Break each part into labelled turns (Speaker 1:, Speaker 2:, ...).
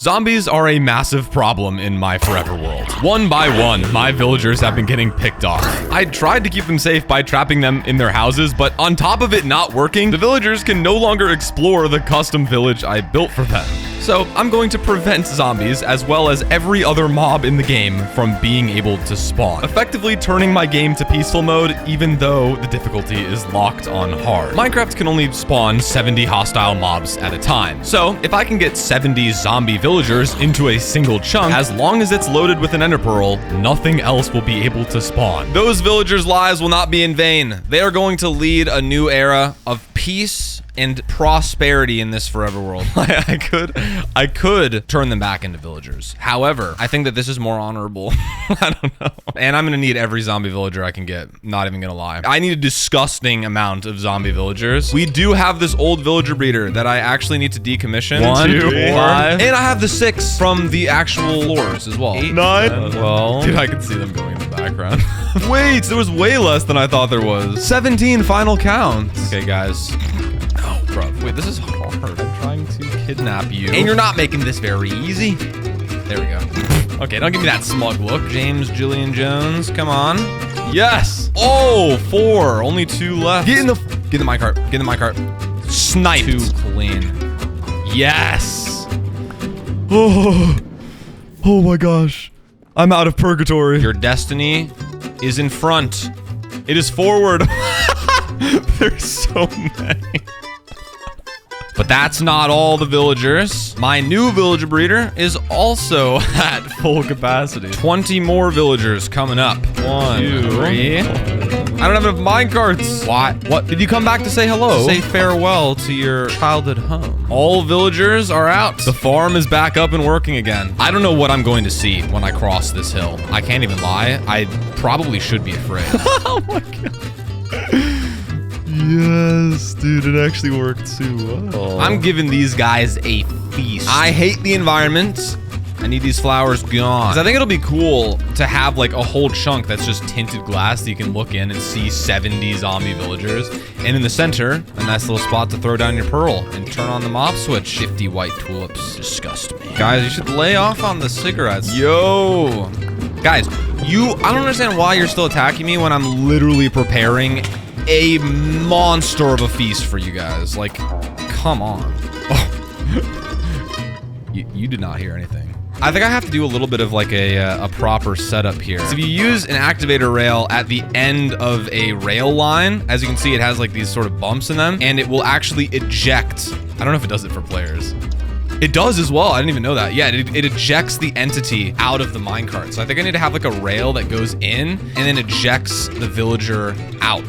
Speaker 1: Zombies are a massive problem in my forever world. One by one, my villagers have been getting picked off. I tried to keep them safe by trapping them in their houses, but on top of it not working, the villagers can no longer explore the custom village I built for them. So I'm going to prevent zombies, as well as every other mob in the game, from being able to spawn, effectively turning my game to peaceful mode, even though the difficulty is locked on hard. Minecraft can only spawn 70 hostile mobs at a time. So if I can get 70 zombie villagers into a single chunk, as long as it's loaded with an ender pearl, nothing else will be able to spawn. Those villagers' lives will not be in vain. They are going to lead a new era of peace and prosperity in this forever world. I could turn them back into villagers. However, I think that this is more honorable. I don't know. And I'm gonna need every zombie villager I can get. Not even gonna lie. I need a disgusting amount of zombie villagers. We do have this old villager breeder that I actually need to decommission. 1, 2, 5. And I have the 6 from the actual lores as well. 8, 9, 12. Dude, I can see them going in the background. Wait, there was way less than I thought there was. 17 final count. Okay, guys. Oh, bro. Wait, this is hard. I'm trying to kidnap you. And you're not making this very easy. There we go. Okay, don't give me that smug look. James Julian Jones, come on. Yes. Oh, 4. Only 2 left. Get in the minecart. Get in the minecart. Snipe. 2 clean. Yes. Oh my gosh. I'm out of purgatory. Your destiny is in front. It is forward. There's so many. But that's not all the villagers. My new villager breeder is also at full capacity. 20 more villagers coming up. 1, 2, 3. I don't have enough minecarts. What? Did you come back to say hello? Say farewell to your childhood home. All villagers are out. The farm is back up and working again. I don't know what I'm going to see when I cross this hill. I can't even lie. I probably should be afraid. Oh my god. Yes, dude, it actually worked too well. I'm giving these guys a feast. I hate the environment. I need these flowers gone. 'Cause I think it'll be cool to have like a whole chunk that's just tinted glass that you can look in and see 70 zombie villagers. And in the center, a nice little spot to throw down your pearl and turn on the mob switch. Shifty white tulips disgust me. Guys, you should lay off on the cigarettes. Yo. Guys, I don't understand why you're still attacking me when I'm literally preparing a monster of a feast for you guys. Like, come on. Oh. You did not hear anything. I think I have to do a little bit of like a proper setup here. So if you use an activator rail at the end of a rail line, as you can see, it has like these sort of bumps in them, and it will actually eject. I don't know if it does it for players. It does as well. I didn't even know that. Yeah, it ejects the entity out of the minecart. So I think I need to have like a rail that goes in and then ejects the villager out.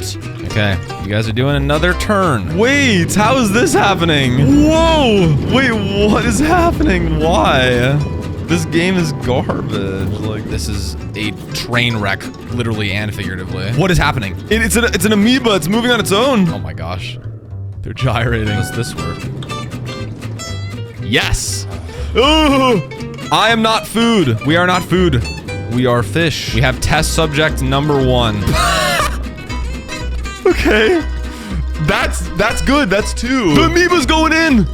Speaker 1: Okay, you guys are doing another turn. Wait, how is this happening? Whoa, wait, what is happening? Why? This game is garbage. Like, this is a train wreck, literally and figuratively. What is happening? It's an amoeba. It's moving on its own. Oh my gosh. They're gyrating. Does this work? Yes. Ooh, I am not food. We are not food. We are fish. We have test subject number 1. Okay. That's good. That's 2. The amoeba's going in.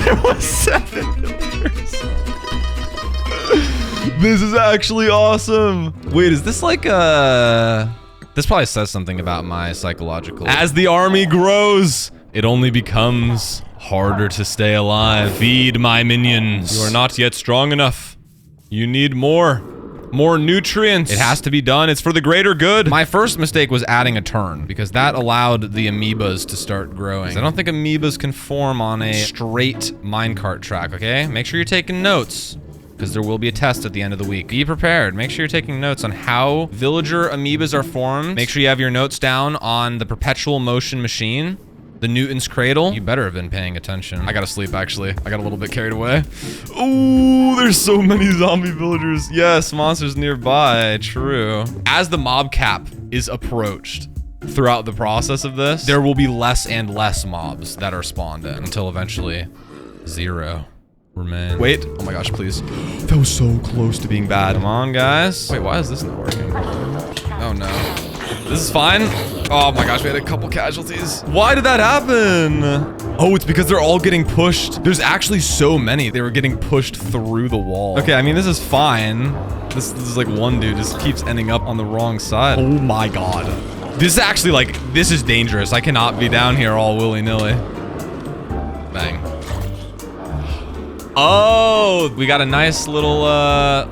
Speaker 1: There was 7 villagers. This is actually awesome. Wait, is this like a... This probably says something about my psychological... As the army grows, it only becomes harder to stay alive. Feed my minions. You are not yet strong enough. You need more nutrients. It has to be done. It's for the greater good. My first mistake was adding a turn because that allowed the amoebas to start growing. I don't think amoebas can form on a straight minecart track, okay? Make sure you're taking notes because there will be a test at the end of the week. Be prepared. Make sure you're taking notes on how villager amoebas are formed. Make sure you have your notes down on the perpetual motion machine. The Newton's cradle. You better have been paying attention. I gotta sleep, actually. I got a little bit carried away. Ooh, there's so many zombie villagers. Yes, monsters nearby. True. As the mob cap is approached throughout the process of this, there will be less and less mobs that are spawned in until eventually 0 remain. Wait. Oh my gosh, please. That was so close to being bad. Come on, guys. Wait, why is this not working? Oh no. This is fine. Oh my gosh, we had a couple casualties. Why did that happen? Oh, it's because they're all getting pushed. There's actually so many. They were getting pushed through the wall. Okay, I mean, this is fine. This is like one dude just keeps ending up on the wrong side. Oh my god. This is actually like, this is dangerous. I cannot be down here all willy-nilly. Bang. Oh, we got a nice little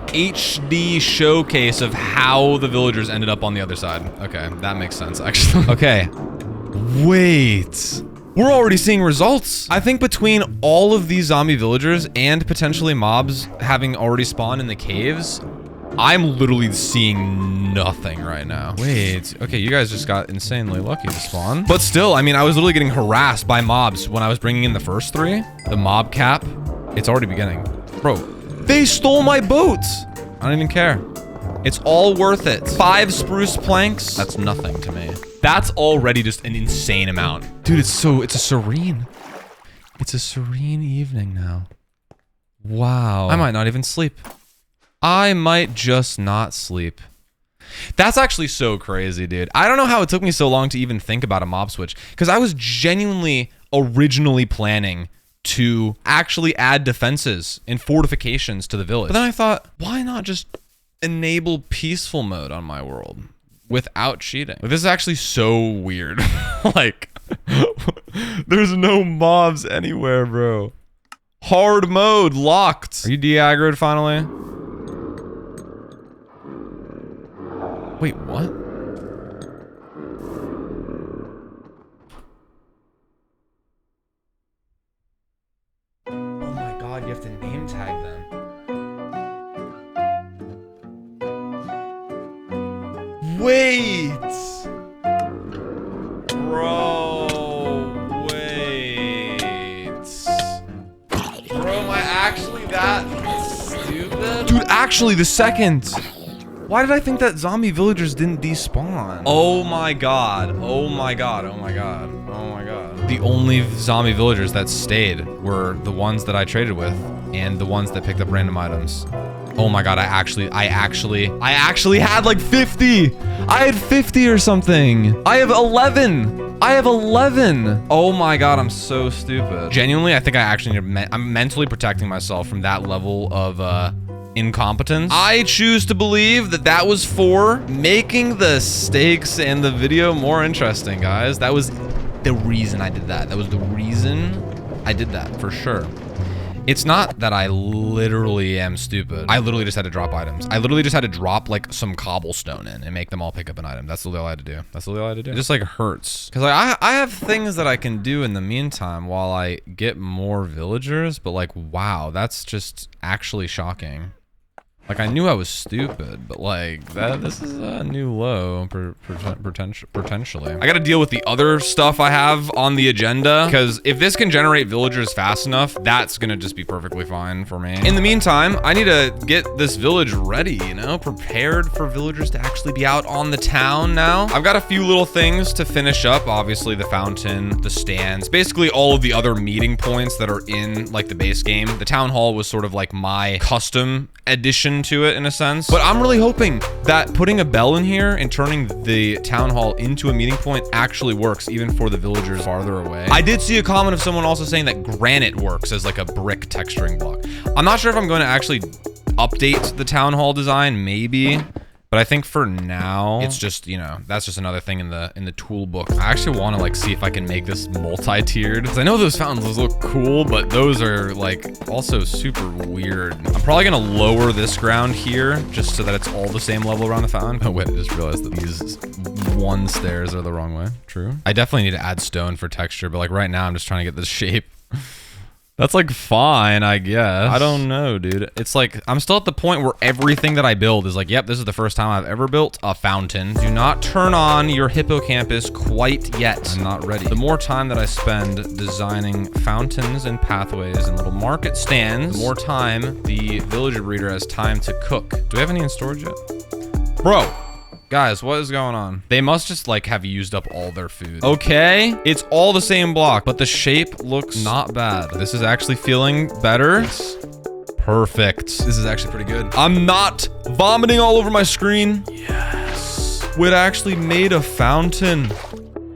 Speaker 1: HD showcase of how the villagers ended up on the other side. Okay, that makes sense, actually. Okay. Wait. We're already seeing results. I think between all of these zombie villagers and potentially mobs having already spawned in the caves, I'm literally seeing nothing right now. Wait, okay, you guys just got insanely lucky to spawn. But still, I mean, I was literally getting harassed by mobs when I was bringing in the first 3. The mob cap, it's already beginning. Bro, they stole my boat. I don't even care. It's all worth it. 5 spruce planks, that's nothing to me. That's already just an insane amount. Dude, it's a serene evening now. Wow. I might not even sleep. I might just not sleep. That's actually so crazy, dude. I don't know how it took me so long to even think about a mob switch, because I was genuinely originally planning to actually add defenses and fortifications to the village. But then I thought, why not just enable peaceful mode on my world without cheating? This is actually so weird. Like, there's no mobs anywhere, bro. Hard mode locked. Are you de-aggroed finally? Wait, what? Oh my god, you have to name tag them. Wait! Bro, wait. Bro, am I actually that stupid? Dude, actually, the second. Why did I think that zombie villagers didn't despawn? Oh my god. Oh my god. Oh my god. Oh my god. The only zombie villagers that stayed were the ones that I traded with and the ones that picked up random items. Oh my god, I actually had like 50. I had 50 or something. I have 11. I have 11. Oh my god, I'm so stupid. Genuinely, I think I actually I'm mentally protecting myself from that level of incompetence. I choose to believe that that was for making the stakes and the video more interesting, guys. That was the reason I did that. That was the reason I did that, for sure. It's not that I literally am stupid. I literally just had to drop items. I literally just had to drop like some cobblestone in and make them all pick up an item. That's all I had to do. That's all I had to do. It just like hurts. Cause like I have things that I can do in the meantime while I get more villagers, but like, wow, that's just actually shocking. Like, I knew I was stupid, but like, this is a new low, potentially. I gotta deal with the other stuff I have on the agenda, because if this can generate villagers fast enough, that's gonna just be perfectly fine for me. In the meantime, I need to get this village ready, you know, prepared for villagers to actually be out on the town now. I've got a few little things to finish up, obviously the fountain, the stands, basically all of the other meeting points that are in like the base game. The town hall was sort of like my custom addition to it in a sense, but I'm really hoping that putting a bell in here and turning the town hall into a meeting point actually works even for the villagers farther away. I did see a comment of someone also saying that granite works as like a brick texturing block. I'm not sure if I'm going to actually update the town hall design, maybe, but I think for now it's just, you know, that's just another thing in the tool book. I actually want to like see if I can make this multi-tiered, because I know those fountains look cool, but those are like also super weird. I'm probably gonna lower this ground here just so that it's all the same level around the fountain. Oh wait, I just realized that these one stairs are the wrong way. True. I definitely need to add stone for texture, but like right now I'm just trying to get this shape. That's like fine, I guess. I don't know, dude. It's like, I'm still at the point where everything that I build is like, yep, this is the first time I've ever built a fountain. Do not turn on your hippocampus quite yet. I'm not ready. The more time that I spend designing fountains and pathways and little market stands, the more time the villager breeder has time to cook. Do we have any in storage yet? Bro. Guys, what is going on? They must just like have used up all their food. Okay, it's all the same block, but the shape looks not bad. This is actually feeling better. Perfect. This is actually pretty good. I'm not vomiting all over my screen. Yes. It actually made a fountain.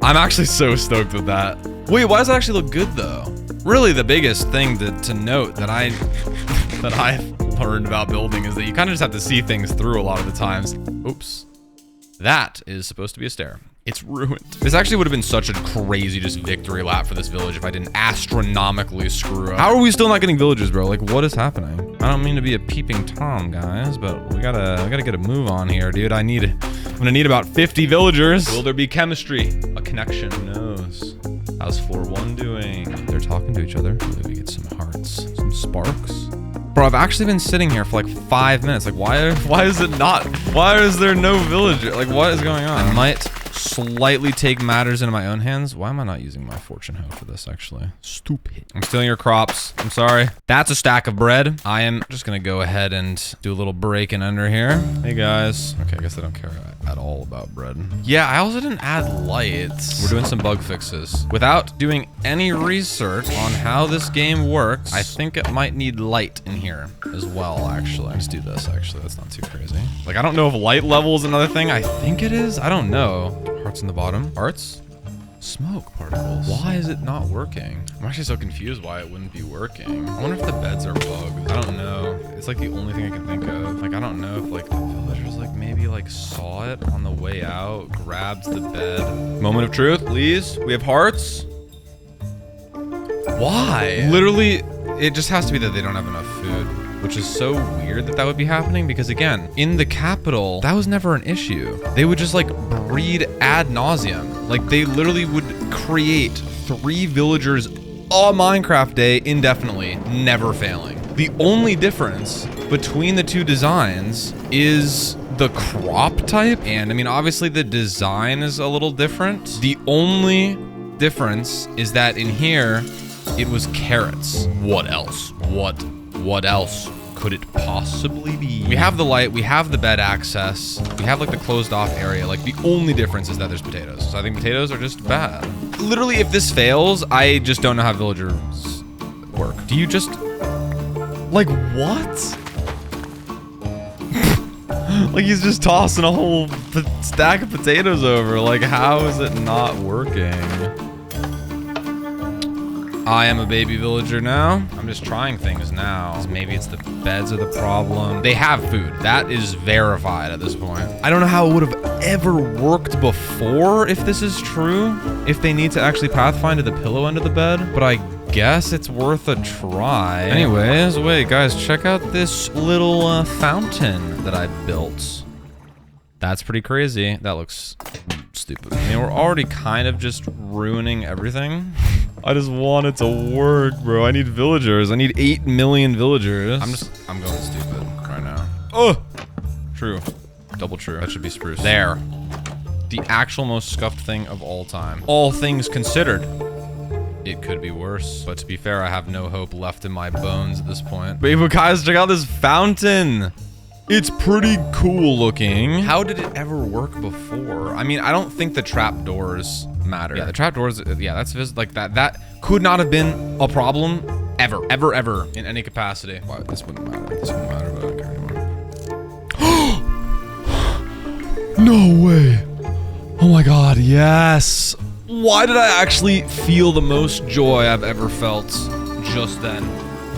Speaker 1: I'm actually so stoked with that. Wait, why does it actually look good though? Really, the biggest thing to note that I learned about building is that you kind of just have to see things through a lot of the times. Oops. That is supposed to be a stair. It's ruined. This actually would have been such a crazy just victory lap for this village if I didn't astronomically screw up. How are we still not getting villagers, bro? Like, what is happening? I don't mean to be a peeping Tom, guys, but we gotta get a move on here, dude. I'm gonna need about 50 villagers. Will there be chemistry? A connection? Who knows? How's 4-1 doing? They're talking to each other. Maybe we get some hearts, some sparks. Bro, I've actually been sitting here for like 5 minutes. Like, why is it not? Why is there no villager? Like, what is going on? I might slightly take matters into my own hands. Why am I not using my fortune hoe for this, actually? Stupid. I'm stealing your crops. I'm sorry. That's a stack of bread. I am just gonna go ahead and do a little break-in under here. Hey, guys. Okay, I guess I don't care at all about bread. Yeah, I also didn't add lights. We're doing some bug fixes. Without doing any research on how this game works, I think it might need light in here as well, actually. Let's do this, actually. That's not too crazy. Like, I don't know if light level is another thing. I think it is. I don't know. Hearts in the bottom. Hearts? Smoke particles. Why is it not working? I'm actually so confused why it wouldn't be working. I wonder if the beds are bugged. I don't know. It's like the only thing I can think of. Like, I don't know if like the villagers like maybe like saw it on the way out, grabbed the bed. Moment of truth, please. We have hearts. Why? Literally, it just has to be that they don't have enough food. Which is so weird that would be happening because again, in the capital, that was never an issue. They would just like breed ad nauseum. Like they literally would create 3 villagers a Minecraft day indefinitely, never failing. The only difference between the two designs is the crop type. And I mean, obviously the design is a little different. The only difference is that in here, it was carrots. What else? What else could it possibly be? We have the light, we have the bed access, we have like the closed off area. Like the only difference is that there's potatoes. So I think potatoes are just bad. Literally, if this fails, I just don't know how villagers work. Do you just, like what? Like he's just tossing a whole stack of potatoes over. Like how is it not working? I am a baby villager now. I'm just trying things now. Maybe it's the beds are the problem. They have food. That is verified at this point. I don't know how it would have ever worked before if this is true. If they need to actually pathfind to the pillow end of the bed. But I guess it's worth a try. Anyways, wait guys, check out this little fountain that I built. That's pretty crazy. That looks stupid. I mean, we're already kind of just ruining everything. I just want it to work, bro. I need villagers. I need 8 million villagers. I'm going stupid right now. Oh, true. Double true. That should be spruce. There. The actual most scuffed thing of all time. All things considered. It could be worse. But to be fair, I have no hope left in my bones at this point. But guys, check out this fountain. It's pretty cool looking. How did it ever work before? I mean, I don't think the trapdoors matter. Yeah, the trapdoors, yeah, that's like that. That could not have been a problem ever in any capacity. Why, this wouldn't matter. This wouldn't matter, but I don't care anymore. No way. Oh my God, yes. Why did I actually feel the most joy I've ever felt just then?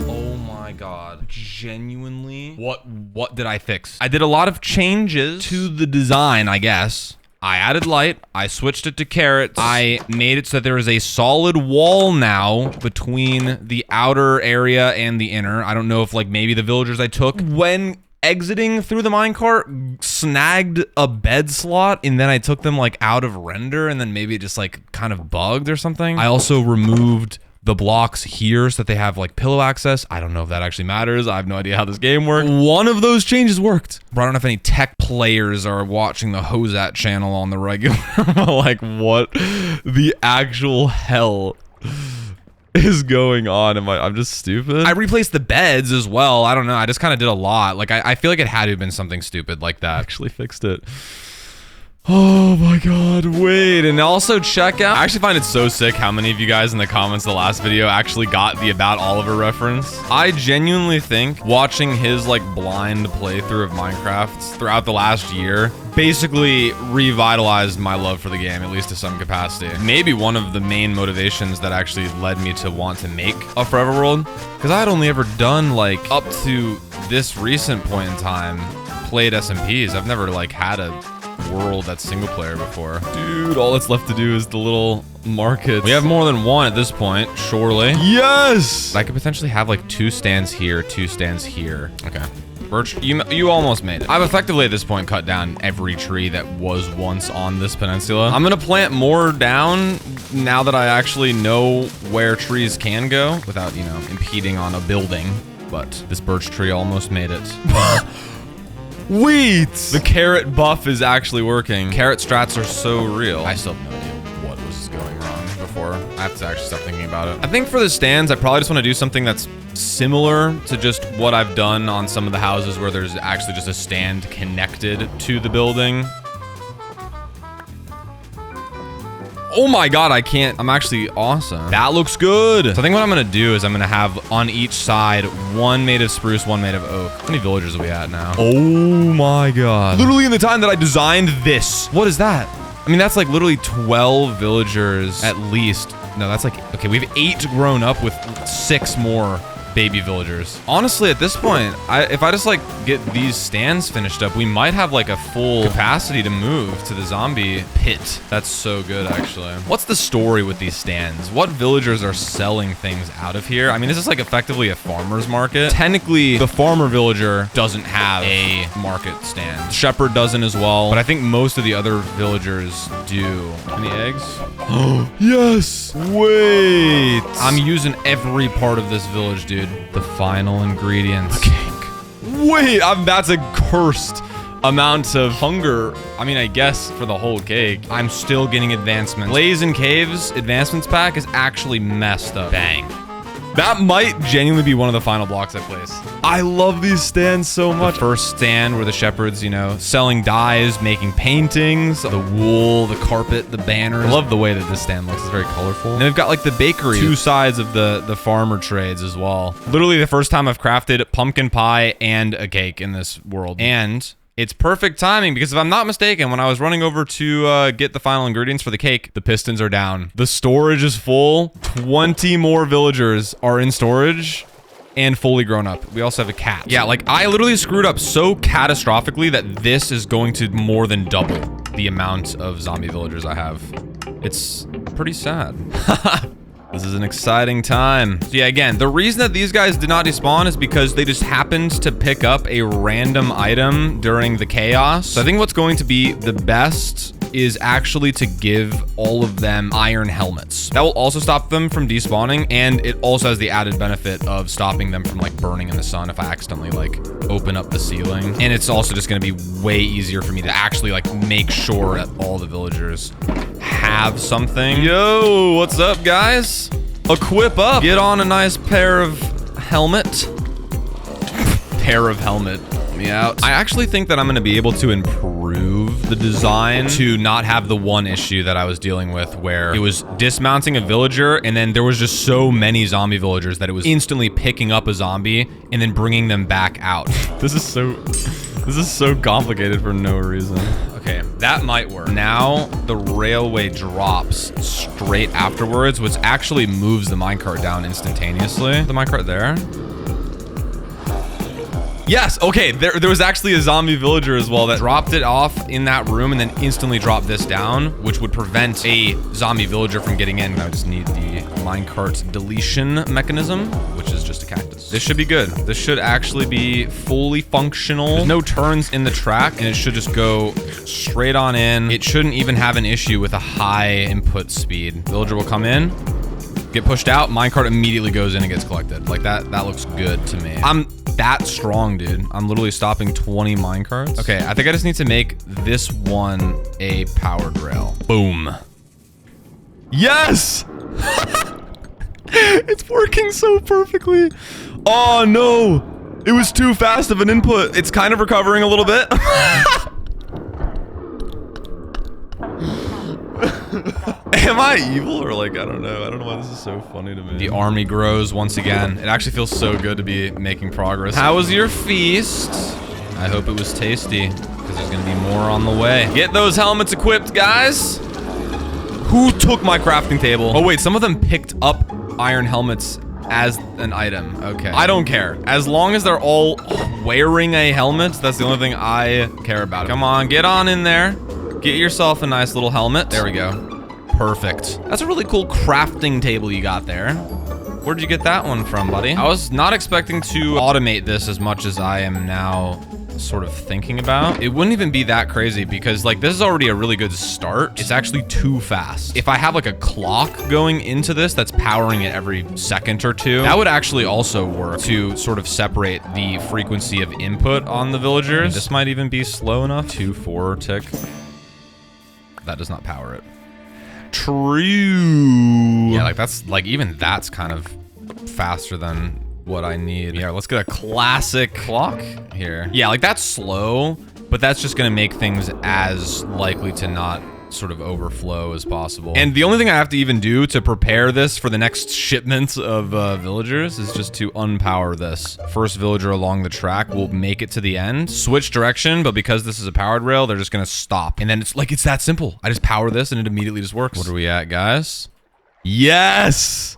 Speaker 1: Oh my God, genuinely. What did I fix? I did a lot of changes to the design, I guess. I added light, I switched it to carrots, I made it so that there is a solid wall now between the outer area and the inner. I don't know if like maybe the villagers I took when exiting through the minecart snagged a bed slot and then I took them like out of render and then maybe it just like kind of bugged or something. I also removed the blocks here so that they have like pillow access. I don't know if that actually matters. I have no idea how this game works. One of those changes worked. But I don't know if any tech players are watching the Hozat channel on the regular. Like what the actual hell is going on? I'm just stupid. I replaced the beds as well. I don't know. I just kind of did a lot. Like I feel like it had to have been something stupid like that. I actually fixed it. Oh my god, wait, and also check out, I actually find it so sick how many of you guys in the comments of the last video actually got the About Oliver reference. I genuinely think watching his like blind playthrough of Minecraft throughout the last year basically revitalized my love for the game, at least to some capacity. Maybe one of the main motivations that actually led me to want to make a Forever World, because I had only ever done like up to this recent point in time played SMPs. I've never like had a world that's single player before. Dude, all that's left to do is the little markets. We have more than one at this point, surely. Yes! I could potentially have like 2 stands here, 2 stands here. Okay. Birch, you almost made it. I've effectively at this point cut down every tree that was once on this peninsula. I'm gonna plant more down now that I actually know where trees can go without, you know, impeding on a building. But this birch tree almost made it. Wait! The carrot buff is actually working. Carrot strats are so real. I still have no idea what was going wrong before. I have to actually start thinking about it. I think for the stands, I probably just want to do something that's similar to just what I've done on some of the houses where there's actually just a stand connected to the building. Oh my god, I can't. I'm actually awesome. That looks good. So I think what I'm gonna do is I'm gonna have on each side one made of spruce, one made of oak. How many villagers are we at now? Oh my god. Literally in the time that I designed this. What is that? I mean, that's like literally 12 villagers at least. No, that's like, okay, we have 8 grown up with 6 more baby villagers. Honestly, at this point, if I just like get these stands finished up, we might have like a full capacity to move to the zombie pit. That's so good, actually. What's the story with these stands? What villagers are selling things out of here? I mean, is this like effectively a farmer's market? Technically, the farmer villager doesn't have a market stand. The shepherd doesn't as well, but I think most of the other villagers do. Any eggs? Oh, yes! Wait! I'm using every part of this village, dude. The final ingredients. The cake. Wait, that's a cursed amount of hunger. I mean, I guess for the whole cake. I'm still getting advancements. Blaze and Caves advancements pack is actually messed up. Bang. That might genuinely be one of the final blocks I place. I love these stands so much. The first stand where the shepherds, you know, selling dyes, making paintings, the wool, the carpet, the banners. I love the way that this stand looks. It's very colorful. And they've got like the bakery. 2 sides of the farmer trades as well. Literally the first time I've crafted pumpkin pie and a cake in this world. And it's perfect timing because if I'm not mistaken, when I was running over to get the final ingredients for the cake, the pistons are down. The storage is full. 20 more villagers are in storage and fully grown up. We also have a cat. Yeah, like I literally screwed up so catastrophically that this is going to more than double the amount of zombie villagers I have. It's pretty sad. This is an exciting time. So yeah, again, the reason that these guys did not despawn is because they just happened to pick up a random item during the chaos. So I think what's going to be the best is actually to give all of them iron helmets. That will also stop them from despawning, and it also has the added benefit of stopping them from like burning in the sun if I accidentally like open up the ceiling. And it's also just gonna be way easier for me to actually like make sure that all the villagers have something. Yo, what's up, guys? Equip up. Get on a nice pair of helmet. Pair of helmet. Me out. I actually think that I'm gonna be able to improve the design to not have the one issue that I was dealing with where it was dismounting a villager and then there was just so many zombie villagers that it was instantly picking up a zombie and then bringing them back out. This is so complicated for no reason. Okay, that might work. Now the railway drops straight afterwards, which actually moves the minecart down instantaneously. The minecart there. Yes, okay, there was actually a zombie villager as well that dropped it off in that room and then instantly dropped this down, which would prevent a zombie villager from getting in. I just need the minecart deletion mechanism, which is just a cactus. This should be good. This should actually be fully functional. There's no turns in the track, and it should just go straight on in. It shouldn't even have an issue with a high input speed. Villager will come in, get pushed out, minecart immediately goes in and gets collected. Like that looks good to me. I'm that strong, dude. I'm literally stopping 20 minecarts. Okay, I think I just need to make this one a powered rail. Boom. Yes! It's working so perfectly. Oh no, it was too fast of an input. It's kind of recovering a little bit. Am I evil or like, I don't know. I don't know why this is so funny to me. The army grows once again. It actually feels so good to be making progress. How was your feast? I hope it was tasty, because there's gonna be more on the way. Get those helmets equipped, guys. Who took my crafting table? Oh wait, some of them picked up iron helmets as an item. Okay. I don't care. As long as they're all wearing a helmet, that's the only thing I care about. Come on, get on in there. Get yourself a nice little helmet. There we go. Perfect. That's a really cool crafting table you got there. Where'd you get that one from, buddy? I was not expecting to automate this as much as I am now sort of thinking about. It wouldn't even be that crazy because like this is already a really good start. It's actually too fast. If I have like a clock going into this that's powering it every second or two, that would actually also work to sort of separate the frequency of input on the villagers. This might even be slow enough. 2-4 tick. That does not power it. True. Yeah, like that's like even that's kind of faster than what I need. Yeah, let's get a classic clock here. Yeah, like that's slow, but that's just gonna make things as likely to not sort of overflow as possible. And the only thing I have to even do to prepare this for the next shipment of villagers is just to unpower this. First villager along the track will make it to the end, switch direction, but because this is a powered rail, they're just gonna stop. And then it's like, it's that simple. I just power this and it immediately just works. What are we at, guys? Yes!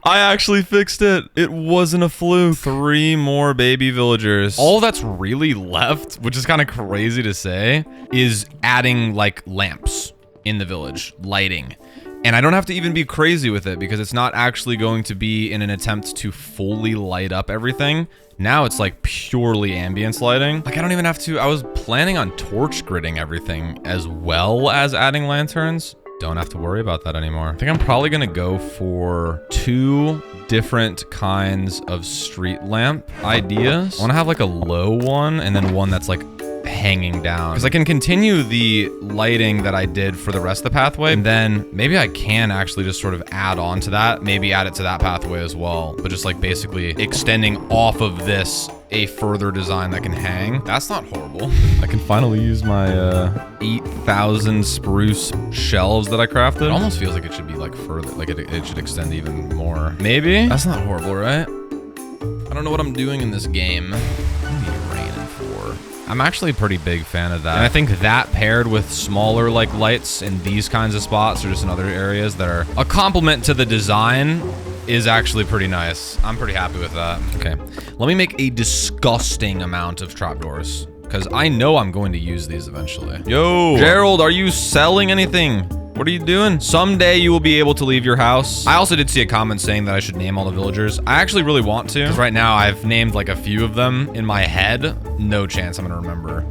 Speaker 1: I actually fixed it. It wasn't a fluke. 3 more baby villagers. All that's really left, which is kind of crazy to say, is adding like lamps in the village, lighting. And I don't have to even be crazy with it because it's not actually going to be in an attempt to fully light up everything. Now it's like purely ambience lighting. Like I don't even have to, I was planning on torch gridding everything as well as adding lanterns. Don't have to worry about that anymore. I think I'm probably gonna go for 2 different kinds of street lamp ideas. I wanna have like a low one and then one that's like hanging down. Because I can continue the lighting that I did for the rest of the pathway, and then maybe I can actually just sort of add on to that, maybe add it to that pathway as well, but just like basically extending off of this a further design that can hang. That's not horrible. I can finally use my 8,000 spruce shelves that I crafted. It almost feels like it should be like further, like it should extend even more. Maybe? That's not horrible, right? I don't know what I'm doing in this game. What are you raining for? I'm actually a pretty big fan of that. And I think that paired with smaller like lights in these kinds of spots or just in other areas that are a complement to the design is actually pretty nice. I'm pretty happy with that. Okay, let me make a disgusting amount of trapdoors because I know I'm going to use these eventually. Yo, Gerald, are you selling anything? What are you doing? Someday you will be able to leave your house. I also did see a comment saying that I should name all the villagers. I actually really want to, because right now I've named like a few of them in my head. No chance I'm gonna remember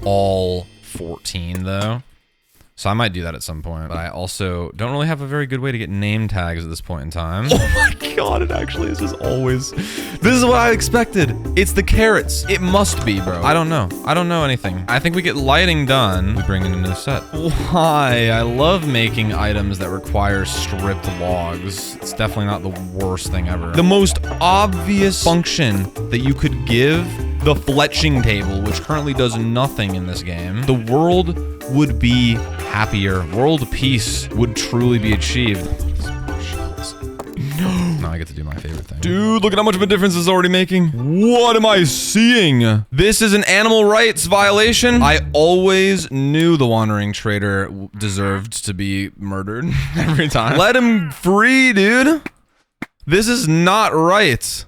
Speaker 1: all 14 though. So I might do that at some point, but I also don't really have a very good way to get name tags at this point in time. Oh my god, it actually is just always... This is what I expected. It's the carrots. It must be, bro. I don't know. I don't know anything. I think we get lighting done. We bring in a new set. Why? I love making items that require stripped logs. It's definitely not the worst thing ever. The most obvious function that you could give the fletching table, which currently does nothing in this game, the world would be happier. World peace would truly be achieved. No. Now I get to do my favorite thing. Dude, look at how much of a difference this is already making. What am I seeing? This is an animal rights violation. I always knew the wandering trader deserved to be murdered every time. Let him free, dude. This is not right.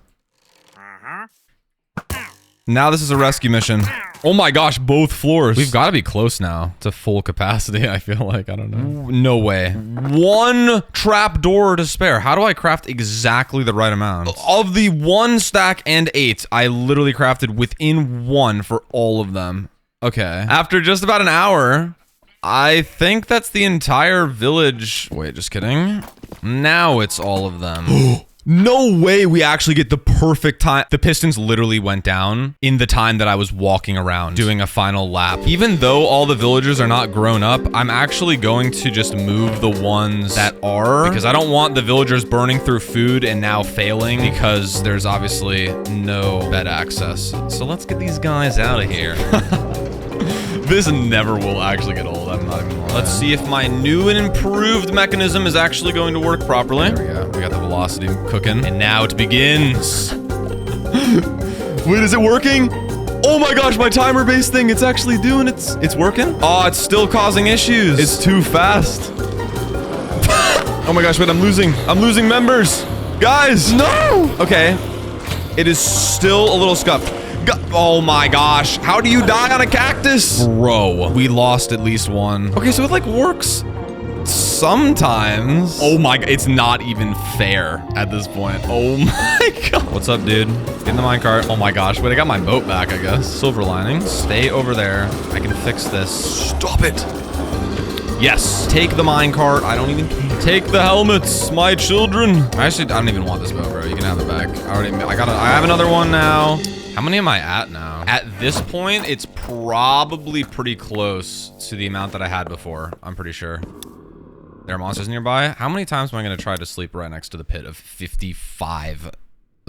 Speaker 1: Now this is a rescue mission. Oh my gosh, both floors. We've got to be close now to full capacity, I feel like. I don't know. No way. 1 trap door to spare. How do I craft exactly the right amount? Of the 1 stack and 8, I literally crafted within 1 for all of them. Okay. After just about an hour, I think that's the entire village. Wait, just kidding. Now it's all of them. No way we actually get the perfect time. The pistons literally went down in the time that I was walking around doing a final lap. Even though all the villagers are not grown up, I'm actually going to just move the ones that are, because I don't want the villagers burning through food and now failing because there's obviously no bed access. So let's get these guys out of here. This never will actually get old. I'm not even lying. Let's see if my new and improved mechanism is actually going to work properly. There we go. We got the velocity cooking. And now it begins. Wait, is it working? Oh my gosh, my timer-based thing, it's actually doing it. It's working? Oh, it's still causing issues. It's too fast. Oh my gosh, wait, I'm losing members. Guys, no! Okay. It is still a little scuffed. Oh my gosh, how do you die on a cactus? Bro, we lost at least one. Okay, so it like works sometimes. Oh my god, it's not even fair at this point. Oh my god. What's up, dude? Get in the minecart. Oh my gosh, wait, I got my boat back, I guess. Silver lining. Stay over there. I can fix this. Stop it. Yes, take the minecart. I don't even care. Take the helmets, my children. I don't even want this boat, bro. You can have it back. I have another one now. How many am I at now? At this point, it's probably pretty close to the amount that I had before. I'm pretty sure. There are monsters nearby. How many times am I going to try to sleep right next to the pit of 55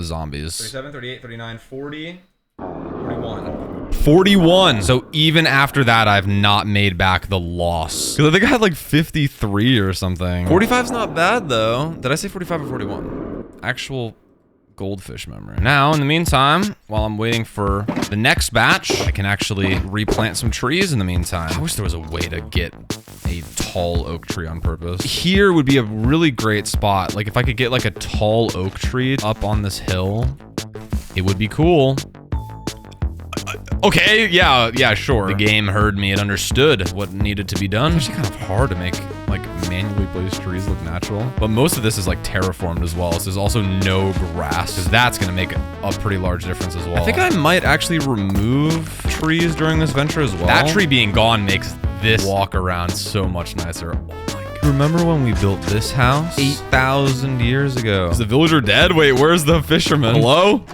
Speaker 1: zombies? 37, 38, 39, 40, 41. 41. So even after that, I've not made back the loss. Because I think I had like 53 or something. 45's not bad, though. Did I say 45 or 41? Actual goldfish memory. Now, in the meantime, while I'm waiting for the next batch, I can actually replant some trees in the meantime. I wish there was a way to get a tall oak tree on purpose. Here would be a really great spot. Like if I could get like a tall oak tree up on this hill, it would be cool. Okay, yeah, sure. The game heard me. It understood what needed to be done. It's actually kind of hard to make like manually placed trees look natural. But most of this is like terraformed as well. So there's also no grass, because that's going to make a pretty large difference as well. I think I might actually remove trees during this venture as well. That tree being gone makes this walk around so much nicer. Oh my god. Remember when we built this house? 8,000 years ago. Is the villager dead? Wait, where's the fisherman? Hello?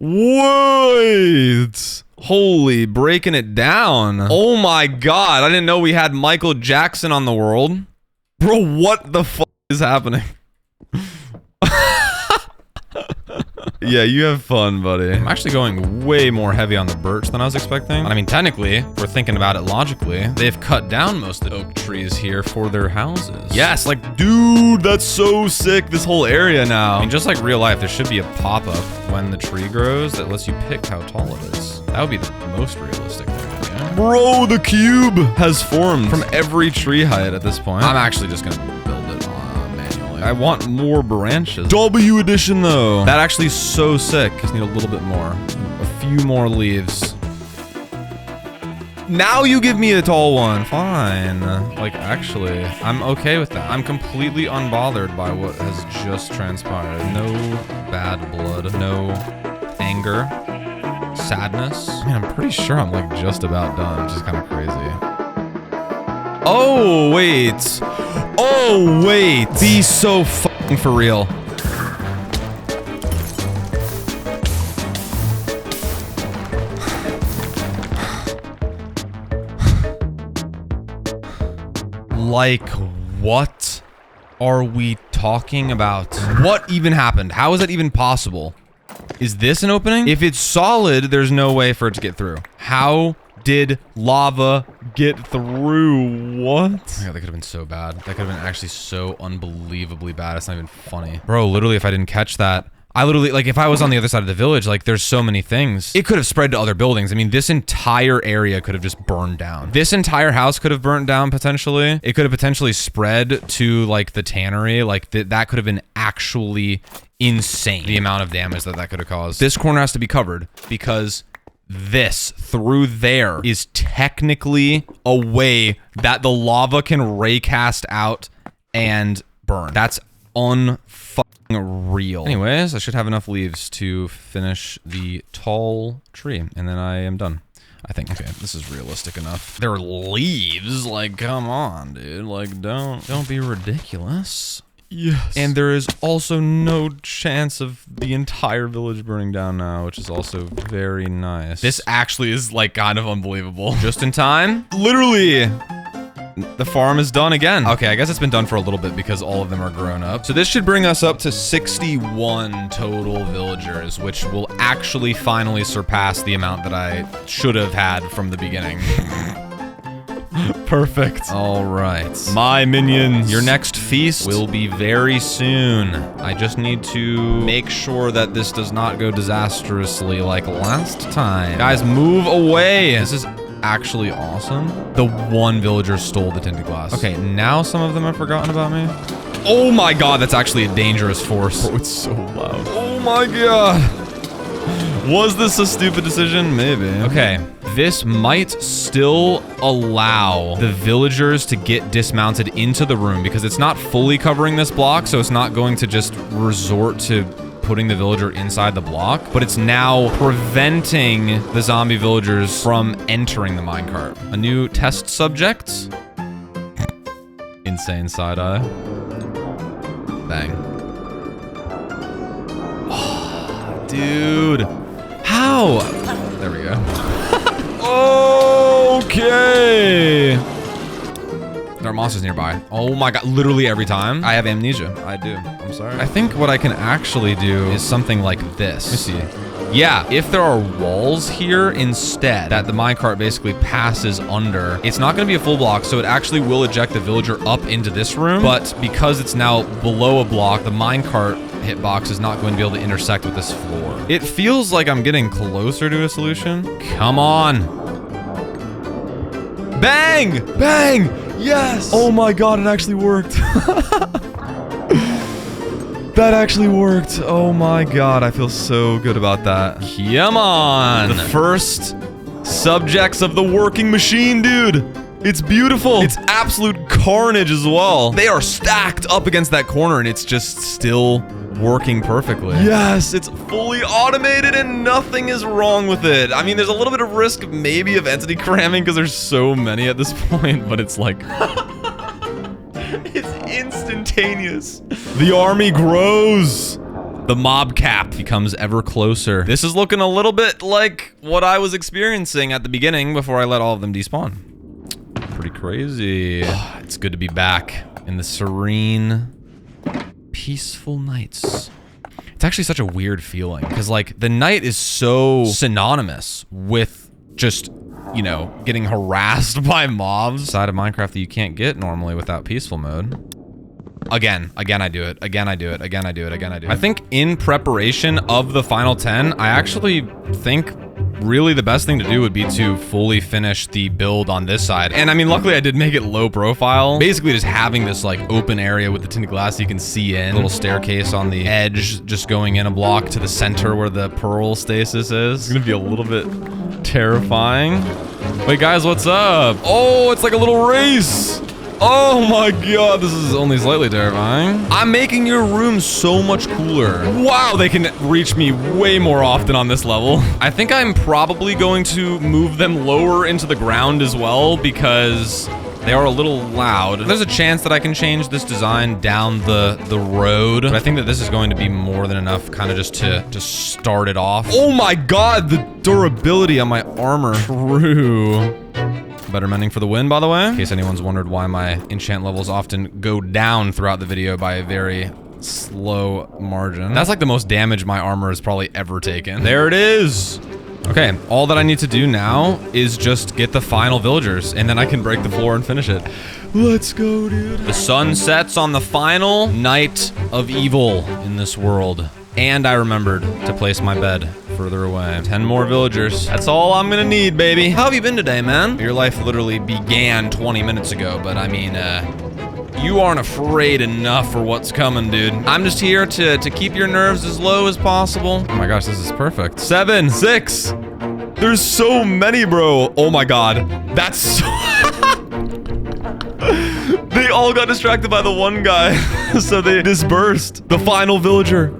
Speaker 1: Wait! Holy, breaking it down. Oh my god, I didn't know we had Michael Jackson on the world. Bro, what the fuck is happening? Yeah, you have fun, buddy. I'm actually going way more heavy on the birch than I was expecting. I mean, technically, if we're thinking about it logically, they've cut down most of the oak trees here for their houses. Yes, like, dude, that's so sick, this whole area now. I mean, just like real life, there should be a pop-up when the tree grows that lets you pick how tall it is. That would be the most realistic thing, yeah? Bro, the cube has formed from every tree height at this point. I'm actually just gonna build it manually. I want more branches. W edition, though. That actually is so sick. Just need a little bit more. A few more leaves. Now you give me a tall one. Fine. Like, actually, I'm okay with that. I'm completely unbothered by what has just transpired. No bad blood. No anger. Sadness. I mean, I'm pretty sure I'm like just about done, which is kind of crazy. Oh, wait. Oh, wait. Be so fucking for real. Like, what are we talking about? What even happened? How is that even possible? Is this an opening? If it's solid, there's no way for it to get through. How did lava get through? What? Oh, that could have been so bad. That could have been actually so unbelievably bad. It's not even funny. Bro, literally, if I didn't catch that, I literally, like, if I was on the other side of the village, like, there's so many things. It could have spread to other buildings. I mean, this entire area could have just burned down. This entire house could have burnt down, potentially. It could have potentially spread to, like, the tannery. Like, that could have been actually insane, the amount of damage that could have caused. This corner has to be covered, because this through there is technically a way that the lava can raycast out and burn. That's unfucking real. Anyways, I should have enough leaves to finish the tall tree, and then I am done. I think. Okay, this is realistic enough. There are leaves, like, come on, dude. Like, don't be ridiculous. Yes. And there is also no chance of the entire village burning down now, which is also very nice. This actually is, like, kind of unbelievable. Just in time? Literally. The farm is done again. Okay, I guess it's been done for a little bit because all of them are grown up. So this should bring us up to 61 total villagers, which will actually finally surpass the amount that I should have had from the beginning. Perfect. All right. My minions. Your next feast will be very soon. I just need to make sure that this does not go disastrously like last time. Guys, move away. This is actually awesome. The one villager stole the tinted glass. Okay, now some of them have forgotten about me. Oh my god, that's actually a dangerous force. Oh, it's so loud. Oh my god. Was this a stupid decision? Maybe. Okay, this might still allow the villagers to get dismounted into the room because it's not fully covering this block, so it's not going to just resort to putting the villager inside the block, but it's now preventing the zombie villagers from entering the minecart. A new test subject. Insane side eye. Bang. Oh, dude. How? There we go. Okay. There are monsters nearby. Oh my god, literally every time. I have amnesia. I do. I'm sorry. I think what I can actually do is something like this. Let me see. Yeah, if there are walls here instead that the minecart basically passes under, it's not going to be a full block, so it actually will eject the villager up into this room, but because it's now below a block, the minecart hitbox is not going to be able to intersect with this floor. It feels like I'm getting closer to a solution. Come on. Bang! Bang! Yes! Oh my god, it actually worked. That actually worked. Oh my god, I feel so good about that. Come on! The first subjects of the working machine, dude. It's beautiful. It's absolute carnage as well. They are stacked up against that corner and it's just still working perfectly. Yes, it's fully automated and nothing is wrong with it. I mean, there's a little bit of risk maybe of entity cramming because there's so many at this point, but it's like... it's instantaneous. The army grows. The mob cap becomes ever closer. This is looking a little bit like what I was experiencing at the beginning before I let all of them despawn. Pretty crazy. It's good to be back in the serene, peaceful nights. It's actually such a weird feeling because like the night is so synonymous with just, you know, getting harassed by mobs. Side of Minecraft that you can't get normally without peaceful mode. Again I do it. Again I do it. Again I do it. Again I do it. I think in preparation of the final 10, I actually think really the best thing to do would be to fully finish the build on this side. And I mean, luckily I did make it low profile. Basically just having this like open area with the tinted glass you can see in. A little staircase on the edge, just going in a block to the center where the pearl stasis is. It's gonna be a little bit terrifying. Wait guys, what's up? Oh, it's like a little race. Oh my god, this is only slightly terrifying. I'm making your room so much cooler. Wow, they can reach me way more often on this level. I think I'm probably going to move them lower into the ground as well because they are a little loud. There's a chance that I can change this design down the road, but I think that this is going to be more than enough kind of just to start it off. Oh my god, the durability on my armor. True. Better mending for the win, by the way. In case anyone's wondered why my enchant levels often go down throughout the video by a very slow margin. That's like the most damage my armor has probably ever taken. There it is. Okay, all that I need to do now is just get the final villagers, and then I can break the floor and finish it. Let's go, dude. The sun sets on the final night of evil in this world. And I remembered to place my bed further away. 10 more villagers. That's all I'm gonna need, baby. How have you been today, man? Your life literally began 20 minutes ago, but I mean, you aren't afraid enough for what's coming, dude. I'm just here to keep your nerves as low as possible. Oh my gosh, this is perfect. 7, 6. There's so many, bro. Oh my god. That's so... They all got distracted by the one guy, so they dispersed. The final villager.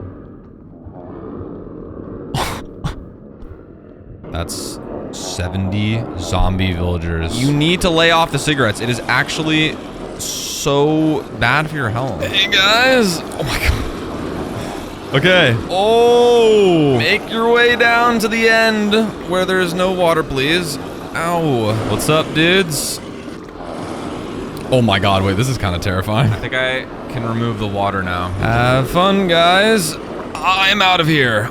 Speaker 1: That's 70 zombie villagers. You need to lay off the cigarettes. It is actually so bad for your health. Hey guys. Oh my god. Okay. Oh. Make your way down to the end where there's no water, please. Ow. What's up, dudes? Oh my god, wait, this is kind of terrifying. I think I can remove the water now. Have fun, guys. I'm out of here.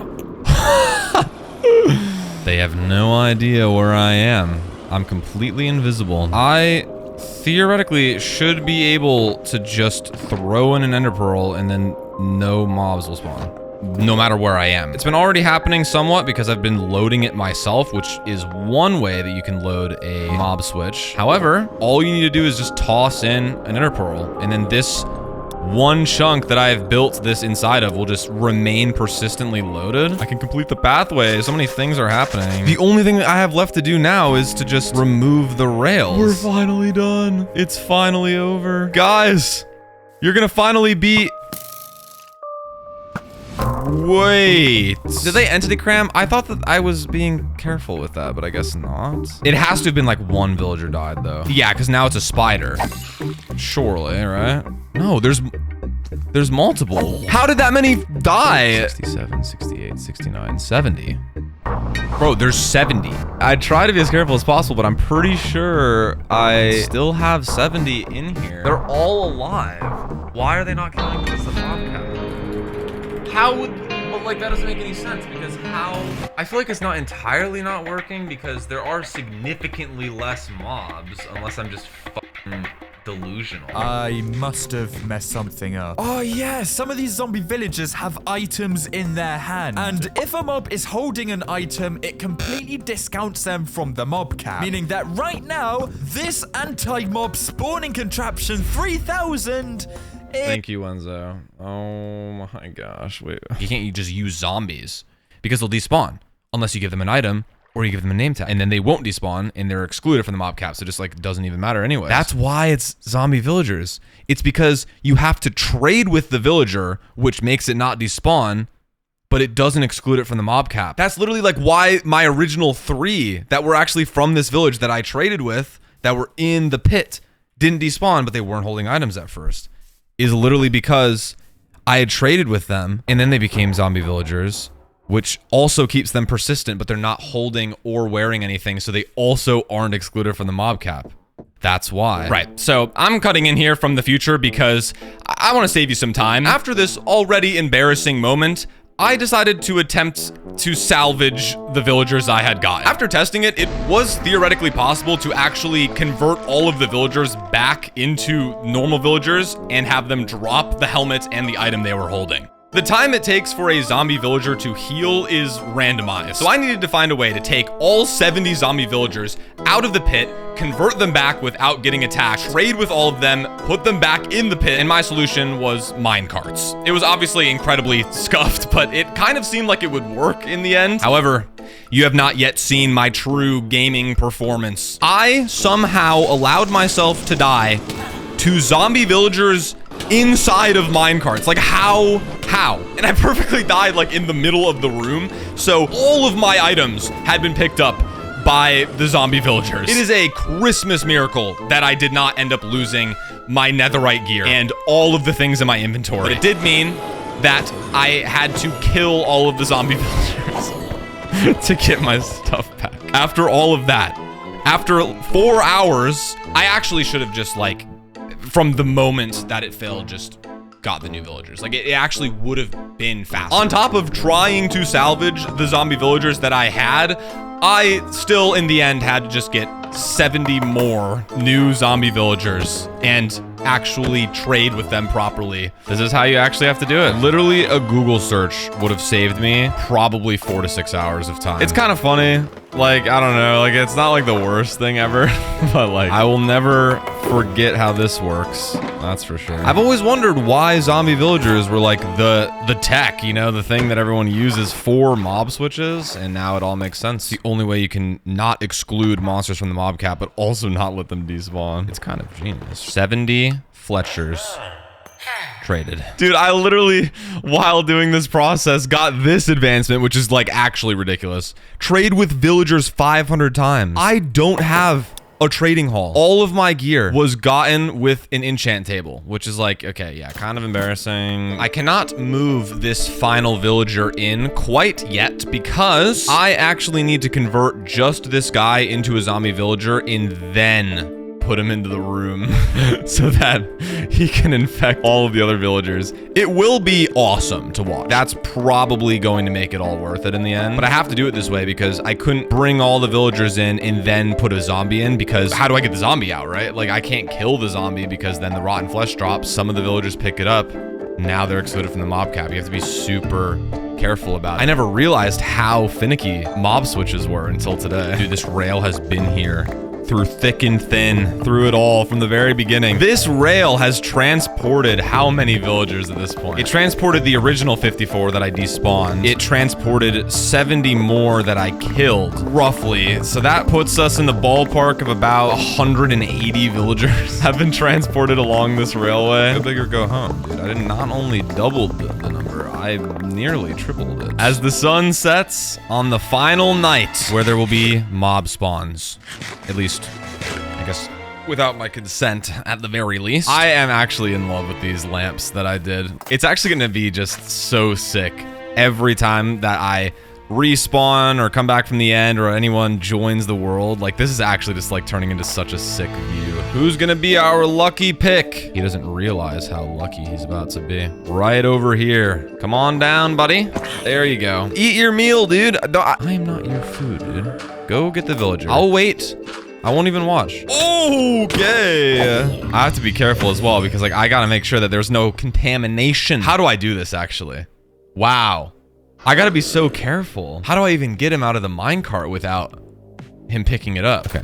Speaker 1: They have no idea where I am. I'm completely invisible. I theoretically should be able to just throw in an ender pearl and then no mobs will spawn, no matter where I am. It's been already happening somewhat because I've been loading it myself, which is one way that you can load a mob switch. However, all you need to do is just toss in an ender pearl, and then this one chunk that I've built this inside of will just remain persistently loaded. I can complete the pathway. So many things are happening. The only thing that I have left to do now is to just remove the rails. We're finally done. It's finally over. Guys, you're gonna finally be... Wait, did they entity cram? I thought that I was being careful with that, but I guess not. It has to have been like one villager died though. Yeah, because now it's a spider. Surely, right? No, there's multiple. How did that many die? 67, 68, 69, 70. Bro, there's 70. I try to be as careful as possible, but I'm pretty sure I still have 70 in here. They're all alive. Why are they not killing us at Bobcat? How would, but like that doesn't make any sense because how? I feel like it's not entirely not working because there are significantly less mobs unless I'm just fucking delusional.
Speaker 2: I must have messed something up. Oh yeah, some of these zombie villagers have items in their hand. And if a mob is holding an item, it completely discounts them from the mob cap. Meaning that right now, this anti-mob spawning contraption 3000...
Speaker 1: Thank you, Enzo. Oh my gosh, wait. You can't just use zombies because they'll despawn unless you give them an item or you give them a name tag, and then they won't despawn and they're excluded from the mob cap, so it just like doesn't even matter anyway. That's why it's zombie villagers. It's because you have to trade with the villager, which makes it not despawn, but it doesn't exclude it from the mob cap. That's literally like why my original 3 that were actually from this village that I traded with, that were in the pit, didn't despawn, but they weren't holding items at first. Is literally because I had traded with them and then they became zombie villagers, which also keeps them persistent, but they're not holding or wearing anything, so they also aren't excluded from the mob cap. That's why. Right, so I'm cutting in here from the future because I want to save you some time. After this already embarrassing moment, I decided to attempt to salvage the villagers I had gotten. After testing it, it was theoretically possible to actually convert all of the villagers back into normal villagers and have them drop the helmets and the item they were holding. The time it takes for a zombie villager to heal is randomized. So I needed to find a way to take all 70 zombie villagers out of the pit, convert them back without getting attacked, trade with all of them, put them back in the pit, and my solution was minecarts. It was obviously incredibly scuffed, but it kind of seemed like it would work in the end. However, you have not yet seen my true gaming performance. I somehow allowed myself to die to zombie villagers inside of minecarts. Like how? And I perfectly died like in the middle of the room. So all of my items had been picked up by the zombie villagers. It is a Christmas miracle that I did not end up losing my netherite gear and all of the things in my inventory. But it did mean that I had to kill all of the zombie villagers to get my stuff back. After all of that, after 4 hours, I actually should have just like, from the moment that it failed, just got the new villagers. Like it actually would have been fast. On top of trying to salvage the zombie villagers that I had, I still in the end had to just get 70 more new zombie villagers and actually trade with them properly. This is how you actually have to do it. Literally a Google search would have saved me probably 4 to 6 hours of time. It's kind of funny. Like, I don't know, like it's not like the worst thing ever, but like I will never forget how this works. That's for sure. I've always wondered why zombie villagers were like the tech, you know, the thing that everyone uses for mob switches, and now it all makes sense. The only way you can not exclude monsters from the mob cap, but also not let them despawn. It's kind of genius. 70 Fletchers traded. Dude, I literally, while doing this process, got this advancement, which is like actually ridiculous. Trade with villagers 500 times. I don't have a trading hall. All of my gear was gotten with an enchant table, which is like, okay, yeah, kind of embarrassing. I cannot move this final villager in quite yet because I actually need to convert just this guy into a zombie villager and then put him into the room so that he can infect all of the other villagers. It will be awesome to watch. That's probably going to make it all worth it in the end. But I have to do it this way because I couldn't bring all the villagers in and then put a zombie in, because how do I get the zombie out, right? Like, I can't kill the zombie because then the rotten flesh drops. Some of the villagers pick it up. Now they're excluded from the mob cap. You have to be super careful about it. I never realized how finicky mob switches were until today. Dude, this rail has been here through thick and thin, through it all from the very beginning. This rail has transported how many villagers at this point? It transported the original 54 that I despawned. It transported 70 more that I killed, roughly. So that puts us in the ballpark of about 180 villagers have been transported along this railway. Go big or go home, dude. I did not only doubled the number, I nearly tripled it. As the sun sets on the final night where there will be mob spawns, at least I guess without my consent at the very least. I am actually in love with these lamps that I did. It's actually gonna be just so sick every time that I respawn or come back from the end or anyone joins the world. Like, this is actually just like turning into such a sick view. Who's gonna be our lucky pick? He doesn't realize how lucky he's about to be. Right over here. Come on down, buddy. There you go. Eat your meal, dude. I am not your food, dude. Go get the villager. I'll wait. I won't even watch. Okay. I have to be careful as well because, like, I gotta make sure that there's no contamination. How do I do this, actually? Wow. I gotta be so careful. How do I even get him out of the minecart without him picking it up? Okay.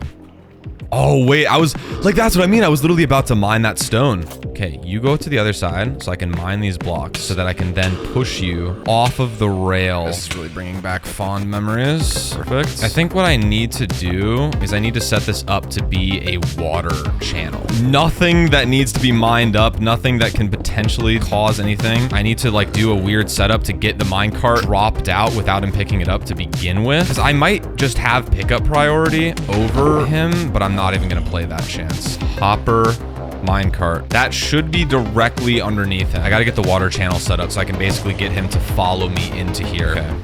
Speaker 1: Oh, wait, I was, like, that's what I mean. I was literally about to mine that stone. Okay, you go to the other side so I can mine these blocks so that I can then push you off of the rail. This is really bringing back fond memories. Perfect. I think what I need to do is I need to set this up to be a water channel. Nothing that needs to be mined up, nothing that can potentially cause anything. I need to, like, do a weird setup to get the minecart dropped out without him picking it up to begin with. Because I might just have pickup priority over him, but I'm not even gonna play that chance. Hopper, minecart. That should be directly underneath him. I gotta get the water channel set up so I can basically get him to follow me into here. Okay.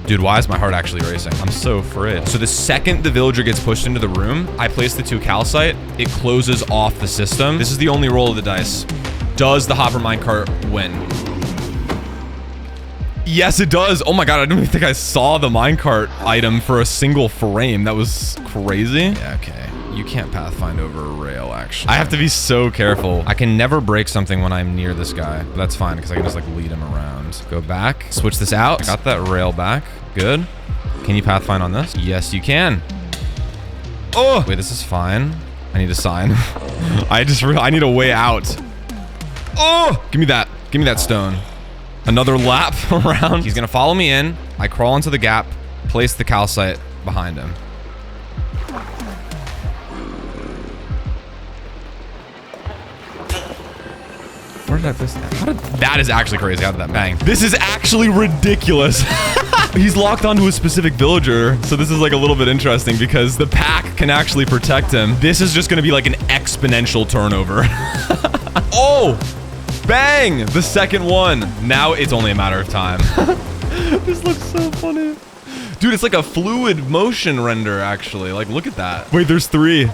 Speaker 1: Dude, why is my heart actually racing? I'm so afraid. So the second the villager gets pushed into the room, I place the 2 calcite. It closes off the system. This is the only roll of the dice. Does the hopper minecart win? Yes, it does. Oh my god, I don't even think I saw the minecart item for a single frame. That was crazy. Yeah, okay. You can't pathfind over a rail, actually. I have to be so careful. I can never break something when I'm near this guy. But that's fine, because I can just, like, lead him around. Go back. Switch this out. I got that rail back. Good. Can you pathfind on this? Yes, you can. Oh! Wait, this is fine. I need a sign. I need a way out. Oh! Give me that. Give me that stone. Another lap around. He's gonna follow me in. I crawl into the gap, place the calcite behind him. Where did I place that? That is actually crazy. How did that bang? This is actually ridiculous. He's locked onto a specific villager, so this is, like, a little bit interesting because the pack can actually protect him. This is just gonna be like an exponential turnover. Oh! Bang! The second one. Now it's only a matter of time. This looks so funny. Dude, it's like a fluid motion render, actually. Like, look at that. Wait, there's 3.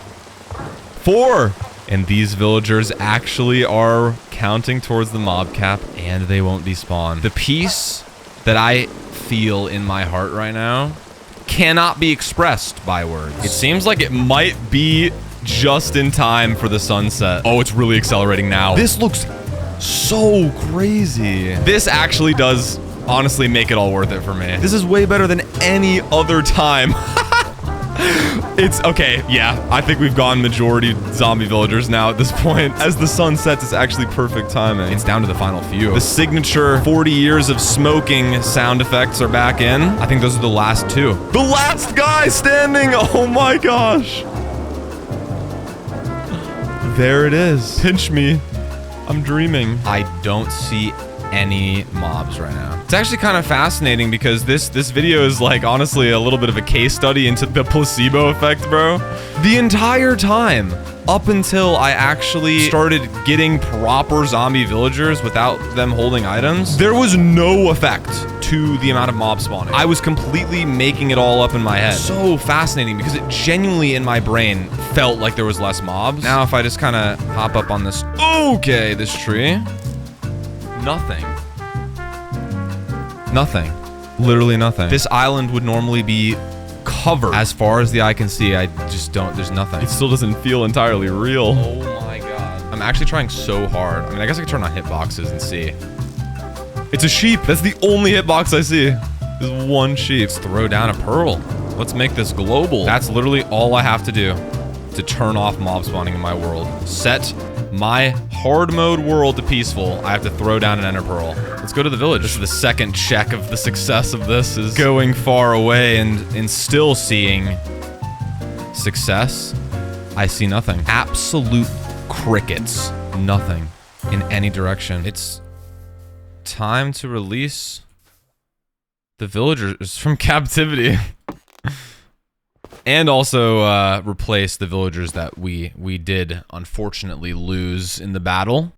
Speaker 1: 4. And these villagers actually are counting towards the mob cap, and they won't despawn. The peace that I feel in my heart right now cannot be expressed by words. It seems like it might be just in time for the sunset. Oh, it's really accelerating now. This looks so crazy. This actually does honestly make it all worth it for me. This is way better than any other time. It's okay. Yeah, I think we've gone majority zombie villagers now at this point. As the sun sets, it's actually perfect timing. It's down to the final few. The signature 40 years of smoking sound effects are back in. I think those are the last 2. The last guy standing. Oh my gosh. There it is. Pinch me. I'm dreaming. I don't see any mobs right now. It's actually kind of fascinating because this video is like honestly a little bit of a case study into the placebo effect, bro. The entire time up until I actually started getting proper zombie villagers without them holding items, there was no effect to the amount of mob spawning. I was completely making it all up in my head. So fascinating because it genuinely in my brain felt like there was less mobs. Now if I just kind of hop up on this, okay, this tree, nothing. Nothing. Literally nothing. This island would normally be covered. As far as the eye can see, I just don't, there's nothing. It still doesn't feel entirely real. Oh my god. I'm actually trying so hard. I mean, I guess I could turn on hitboxes and see. It's a sheep. That's the only hitbox I see. There's one sheep. Let's throw down a pearl. Let's make this global. That's literally all I have to do to turn off mob spawning in my world. Set my hard mode world to peaceful. I have to throw down an ender pearl. Let's go to the village. This is the second check of the success of this, is going far away and still seeing success. I see nothing. Absolute crickets. Nothing in any direction. It's time to release the villagers from captivity. And also replace the villagers that we did unfortunately lose in the battle.